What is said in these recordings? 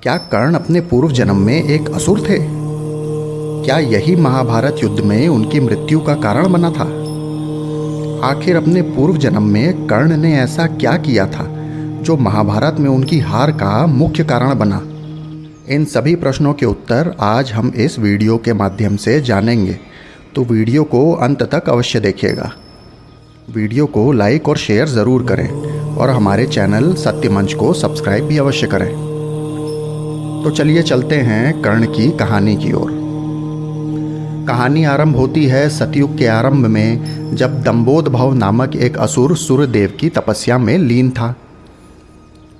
क्या कर्ण अपने पूर्व जन्म में एक असुर थे? क्या यही महाभारत युद्ध में उनकी मृत्यु का कारण बना था? आखिर अपने पूर्व जन्म में कर्ण ने ऐसा क्या किया था जो महाभारत में उनकी हार का मुख्य कारण बना? इन सभी प्रश्नों के उत्तर आज हम इस वीडियो के माध्यम से जानेंगे, तो वीडियो को अंत तक अवश्य देखिएगा। वीडियो को लाइक और शेयर ज़रूर करें और हमारे चैनल सत्यमंच को सब्सक्राइब भी अवश्य करें। तो चलिए चलते हैं कर्ण की कहानी की ओर। कहानी आरंभ होती है सतयुग के आरंभ में, जब दंबोदभव नामक एक असुर सूर्यदेव की तपस्या में लीन था।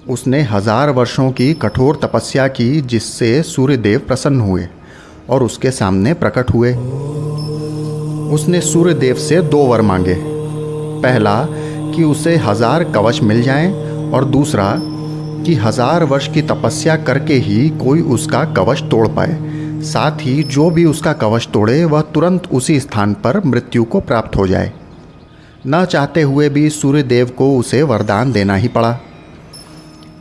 उसने 1000 वर्षों की कठोर तपस्या की, जिससे सूर्यदेव प्रसन्न हुए और उसके सामने प्रकट हुए। उसने सूर्यदेव से 2 वर मांगे। पहला कि उसे 1000 कवच मिल जाएं, और दूसरा कि 1000 वर्ष की तपस्या करके ही कोई उसका कवच तोड़ पाए। साथ ही जो भी उसका कवच तोड़े वह तुरंत उसी स्थान पर मृत्यु को प्राप्त हो जाए। न चाहते हुए भी सूर्यदेव को उसे वरदान देना ही पड़ा।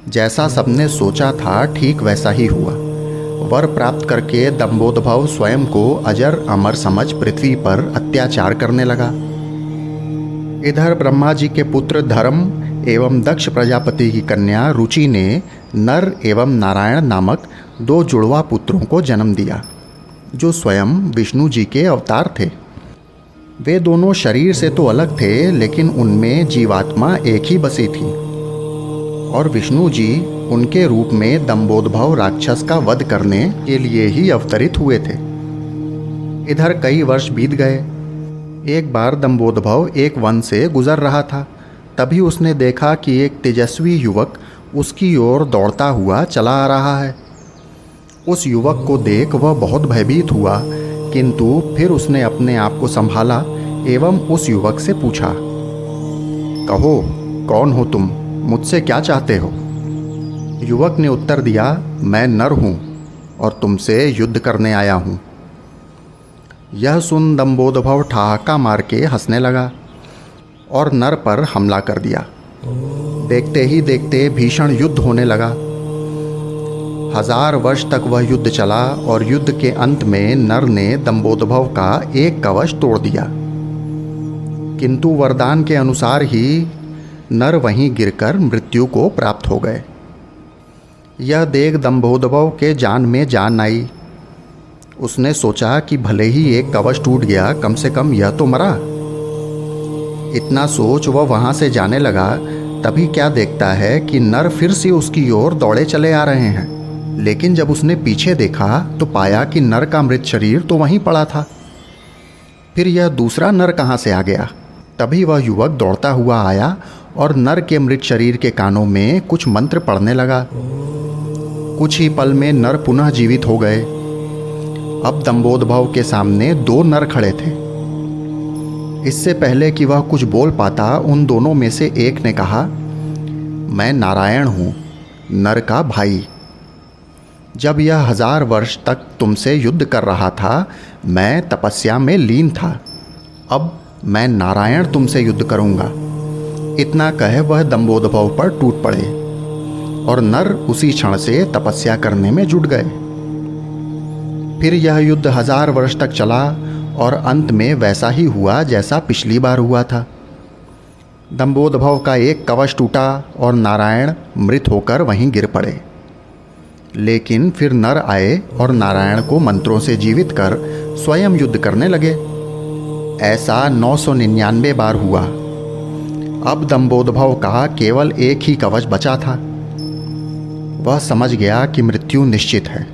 जैसा सबने सोचा था ठीक वैसा ही हुआ। वर प्राप्त करके दंबोदभव स्वयं को अजर अमर समझ पृथ्वी पर अत्याचार करने लगा। इधर ब्रह्मा जी के पुत्र धर्म एवं दक्ष प्रजापति की कन्या रुचि ने नर एवं नारायण नामक 2 जुड़वा पुत्रों को जन्म दिया, जो स्वयं विष्णु जी के अवतार थे। वे दोनों शरीर से तो अलग थे, लेकिन उनमें जीवात्मा एक ही बसी थी, और विष्णु जी उनके रूप में दंबोदभव राक्षस का वध करने के लिए ही अवतरित हुए थे। इधर कई वर्ष बीत गए। एक बार दंबोदभव एक वन से गुजर रहा था। तभी उसने देखा कि एक तेजस्वी युवक उसकी ओर दौड़ता हुआ चला आ रहा है। उस युवक को देख वह बहुत भयभीत हुआ, किंतु फिर उसने अपने आप को संभाला एवं उस युवक से पूछा, कहो कौन हो तुम, मुझसे क्या चाहते हो? युवक ने उत्तर दिया, मैं नर हूँ और तुमसे युद्ध करने आया हूँ। यह सुन दंबोदभव ठहाका मार के हंसने लगा और नर पर हमला कर दिया। देखते ही देखते भीषण युद्ध होने लगा। 1000 वर्ष तक वह युद्ध चला और युद्ध के अंत में नर ने दंबोदभव का एक कवच तोड़ दिया, किंतु वरदान के अनुसार ही नर वहीं गिरकर मृत्यु को प्राप्त हो गए। यह देख दंबोदभव के जान में जान आई। उसने सोचा कि भले ही एक कवच टूट गया, कम से कम यह तो मरा। इतना सोच वह वहाँ से जाने लगा। तभी क्या देखता है कि नर फिर से उसकी ओर दौड़े चले आ रहे हैं। लेकिन जब उसने पीछे देखा तो पाया कि नर का मृत शरीर तो वहीं पड़ा था। फिर यह दूसरा नर कहाँ से आ गया? तभी वह युवक दौड़ता हुआ आया और नर के मृत शरीर के कानों में कुछ मंत्र पढ़ने लगा। कुछ ही पल में नर पुनः जीवित हो गए। अब दंबोदभव के सामने 2 नर खड़े थे। इससे पहले कि वह कुछ बोल पाता, उन दोनों में से एक ने कहा, मैं नारायण हूँ, नर का भाई। जब यह 1000 वर्ष तक तुमसे युद्ध कर रहा था, मैं तपस्या में लीन था। अब मैं नारायण तुमसे युद्ध करूँगा। इतना कह वह दंबोदभव पर टूट पड़े और नर उसी क्षण से तपस्या करने में जुट गए। फिर यह युद्ध 1000 वर्ष तक चला और अंत में वैसा ही हुआ जैसा पिछली बार हुआ था। दंबोदभव का एक कवच टूटा और नारायण मृत होकर वहीं गिर पड़े। लेकिन फिर नर आए और नारायण को मंत्रों से जीवित कर स्वयं युद्ध करने लगे। ऐसा 999 बार हुआ। अब दंबोदभव का केवल एक ही कवच बचा था। वह समझ गया कि मृत्यु निश्चित है।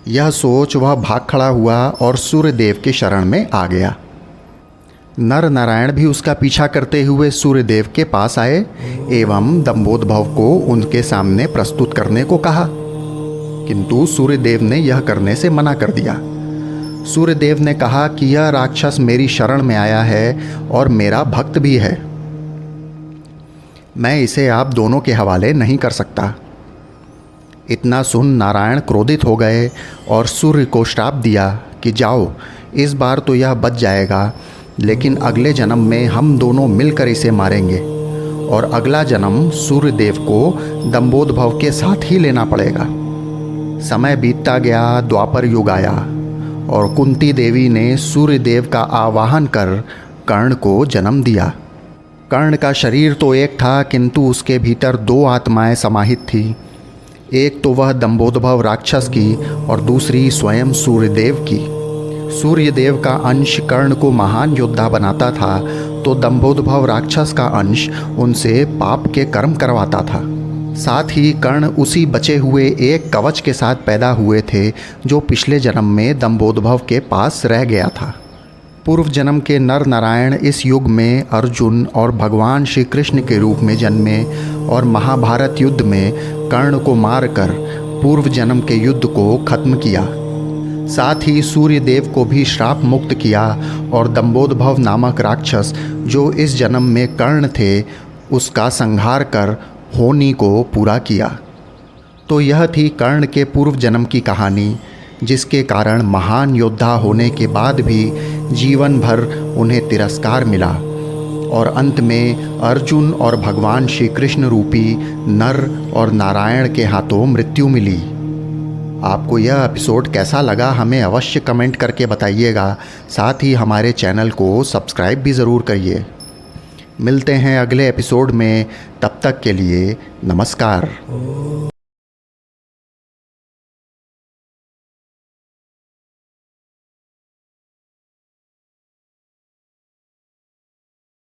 यह सोच वह भाग खड़ा हुआ और सूर्यदेव के शरण में आ गया। नर नारायण भी उसका पीछा करते हुए सूर्यदेव के पास आए एवं दंबोदभव को उनके सामने प्रस्तुत करने को कहा, किंतु सूर्यदेव ने यह करने से मना कर दिया। सूर्यदेव ने कहा कि यह राक्षस मेरी शरण में आया है और मेरा भक्त भी है। मैं इसे आप दोनों के हवाले नहीं कर सकता। इतना सुन नारायण क्रोधित हो गए और सूर्य को श्राप दिया कि जाओ, इस बार तो यह बच जाएगा, लेकिन अगले जन्म में हम दोनों मिलकर इसे मारेंगे और अगला जन्म सूर्यदेव को दंबोदभव के साथ ही लेना पड़ेगा। समय बीतता गया, द्वापर युग आया और कुंती देवी ने सूर्य देव का आवाहन कर कर्ण को जन्म दिया। कर्ण का शरीर तो एक था, किंतु उसके भीतर दो आत्माएं समाहित थी। एक तो वह दंभोदभव राक्षस की और दूसरी स्वयं सूर्यदेव की। सूर्यदेव का अंश कर्ण को महान योद्धा बनाता था, तो दंभोदभव राक्षस का अंश उनसे पाप के कर्म करवाता था। साथ ही कर्ण उसी बचे हुए एक कवच के साथ पैदा हुए थे जो पिछले जन्म में दंभोदभव के पास रह गया था। पूर्व जन्म के नर नारायण इस युग में अर्जुन और भगवान श्री कृष्ण के रूप में जन्मे और महाभारत युद्ध में कर्ण को मारकर पूर्व जन्म के युद्ध को खत्म किया। साथ ही सूर्यदेव को भी श्राप मुक्त किया और दंभोदभव नामक राक्षस जो इस जन्म में कर्ण थे उसका संहार कर होनी को पूरा किया। तो यह थी कर्ण के पूर्व जन्म की कहानी, जिसके कारण महान योद्धा होने के बाद भी जीवन भर उन्हें तिरस्कार मिला और अंत में अर्जुन और भगवान श्री कृष्ण रूपी नर और नारायण के हाथों मृत्यु मिली। आपको यह एपिसोड कैसा लगा हमें अवश्य कमेंट करके बताइएगा। साथ ही हमारे चैनल को सब्सक्राइब भी ज़रूर करिए। मिलते हैं अगले एपिसोड में, तब तक के लिए नमस्कार।